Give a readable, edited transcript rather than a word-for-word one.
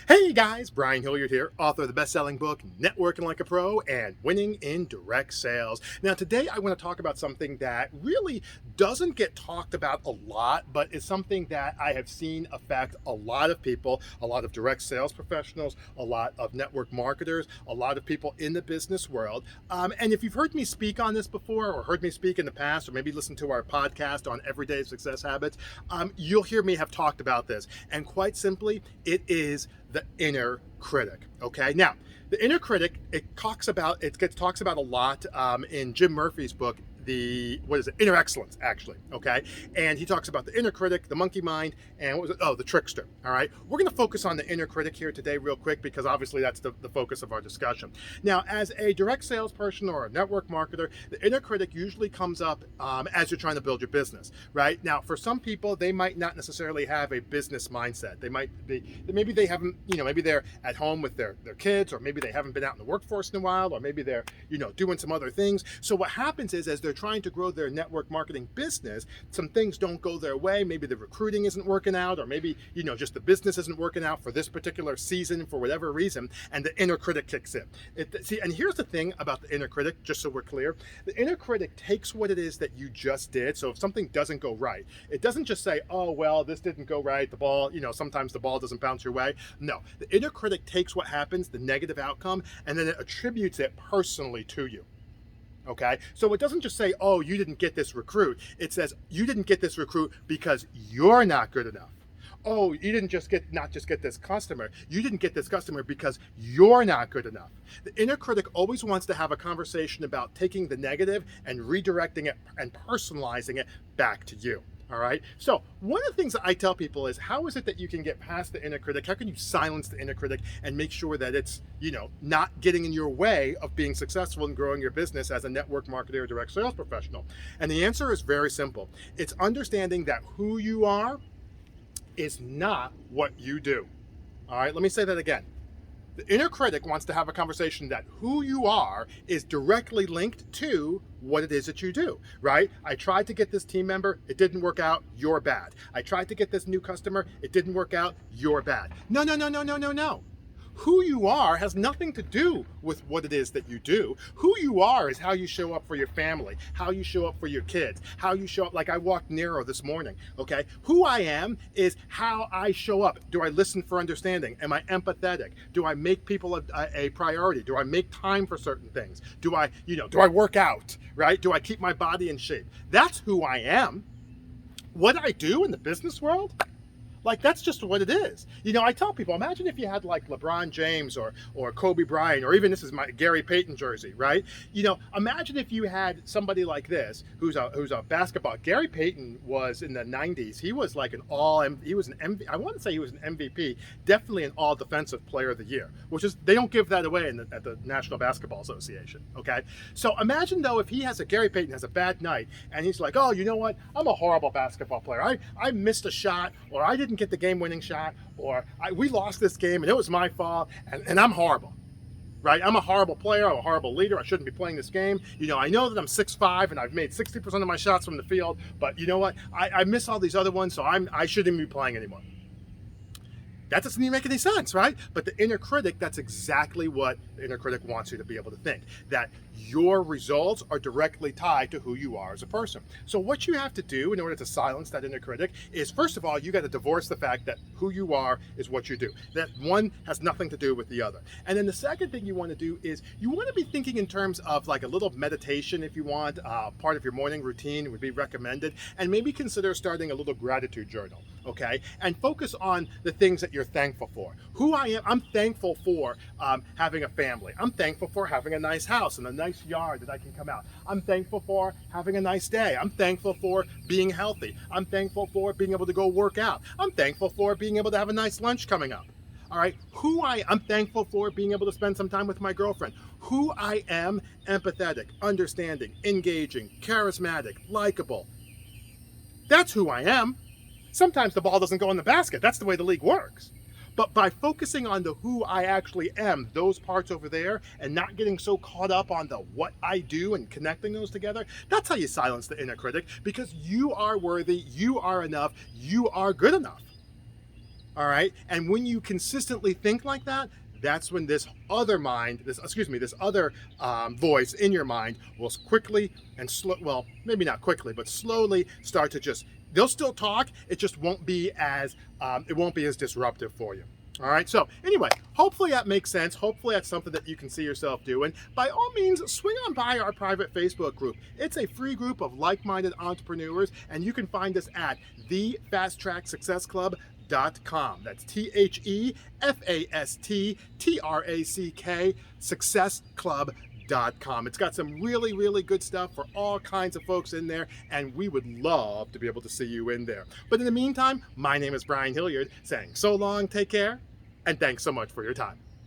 Hey guys, Brian Hilliard here, author of the best-selling book, Networking Like a Pro and Winning in Direct Sales. Now today I want to talk about something that really doesn't get talked about a lot, but is something that I have seen affect a lot of people, a lot of direct sales professionals, a lot of network marketers, a lot of people in the business world. And if you've heard me speak on this before or heard me speak in the past or maybe listen to our podcast on everyday success habits, you'll hear me have talked about this. And quite simply, it is the inner critic. Okay, now the inner critic talks about a lot in Jim Murphy's book, the inner excellence, actually. Okay, and he talks about the inner critic, the monkey mind, and the trickster. All right, we're going to focus on the inner critic here today real quick because obviously that's the focus of our discussion. Now, as a direct salesperson or a network marketer, the inner critic usually comes up as you're trying to build your business. Right now, for some people, they might not necessarily have a business mindset. Maybe they haven't, maybe they're at home with their kids, or maybe they haven't been out in the workforce in a while, or maybe they're doing some other things. So what happens is, as they're trying to grow their network marketing business, some things don't go their way. Maybe the recruiting isn't working out, or maybe just the business isn't working out for this particular season for whatever reason, and the inner critic kicks in. And here's the thing about the inner critic, just so we're clear: the inner critic takes what it is that you just did. So if something doesn't go right, it doesn't just say, "Oh well, this didn't go right. The ball, sometimes the ball doesn't bounce your way." No, the inner critic takes what happens, the negative outcome, and then it attributes it personally to you. Okay, so it doesn't just say, "Oh, you didn't get this recruit." It says, "You didn't get this recruit because you're not good enough." "Oh, you didn't not just get this customer. You didn't get this customer because you're not good enough." The inner critic always wants to have a conversation about taking the negative and redirecting it and personalizing it back to you. All right. So one of the things that I tell people is, how is it that you can get past the inner critic? How can you silence the inner critic and make sure that it's, not getting in your way of being successful in growing your business as a network marketer or direct sales professional? And the answer is very simple. It's understanding that who you are is not what you do. All right. Let me say that again. The inner critic wants to have a conversation that who you are is directly linked to what it is that you do, right? I tried to get this team member, it didn't work out, you're bad. I tried to get this new customer, it didn't work out, you're bad. No, no, no, no, no, no, no. Who you are has nothing to do with what it is that you do. Who you are is how you show up for your family, how you show up for your kids, how you show up. Like I walked Nero this morning, okay? Who I am is how I show up. Do I listen for understanding? Am I empathetic? Do I make people a priority? Do I make time for certain things? Do I work out, right? Do I keep my body in shape? That's who I am. What I do in the business world, that's just what it is. I tell people, imagine if you had like LeBron James or Kobe Bryant, or even, this is my Gary Payton jersey, right? Imagine if you had somebody like this who's a basketball. Gary Payton was in the 90s. He was like he was an I want to say he was an MVP, definitely an all defensive player of the year, which is, they don't give that away at the National Basketball Association. Okay. So imagine though, if Gary Payton has a bad night and he's like, "Oh, you know what? I'm a horrible basketball player. I missed a shot, or I didn't get the game-winning shot, or we lost this game and it was my fault, and I'm horrible, right? I'm a horrible player, I'm a horrible leader, I shouldn't be playing this game. I know that I'm 6'5" and I've made 60% of my shots from the field, but you know what? I miss all these other ones, so I shouldn't even be playing anymore." That doesn't even make any sense, right? But the inner critic, that's exactly what the inner critic wants you to be able to think, that your results are directly tied to who you are as a person. So what you have to do in order to silence that inner critic is, first of all, you got to divorce the fact that who you are is what you do. That one has nothing to do with the other. And then the second thing you want to do is, you want to be thinking in terms of like a little meditation, if you want. Part of your morning routine would be recommended. And maybe consider starting a little gratitude journal, okay? And focus on the things that you're thankful for. Who I am, I'm thankful for having a family. I'm thankful for having a nice house and a nice yard that I can come out. I'm thankful for having a nice day. I'm thankful for being healthy. I'm thankful for being able to go work out. I'm thankful for being able to have a nice lunch coming up. All right, I'm thankful for being able to spend some time with my girlfriend. Who I am: empathetic, understanding, engaging, charismatic, likable. That's who I am. Sometimes the ball doesn't go in the basket. That's the way the league works. But by focusing on the who I actually am, those parts over there, and not getting so caught up on the what I do and connecting those together, that's how you silence the inner critic, because you are worthy, you are enough, you are good enough. All right. And when you consistently think like that, that's when this other mind, this other voice in your mind will quickly and slow, well, maybe not quickly, but slowly start to just, they'll still talk. It just won't be as, it won't be as disruptive for you. All right. So anyway, hopefully that makes sense. Hopefully that's something that you can see yourself doing. By all means, swing on by our private Facebook group. It's a free group of like-minded entrepreneurs, and you can find us at thefasttracksuccessclub.com. That's THEFASTTRACK successclub.com. It's got some really, really good stuff for all kinds of folks in there, and we would love to be able to see you in there. But in the meantime, my name is Brian Hilliard, saying so long, take care, and thanks so much for your time.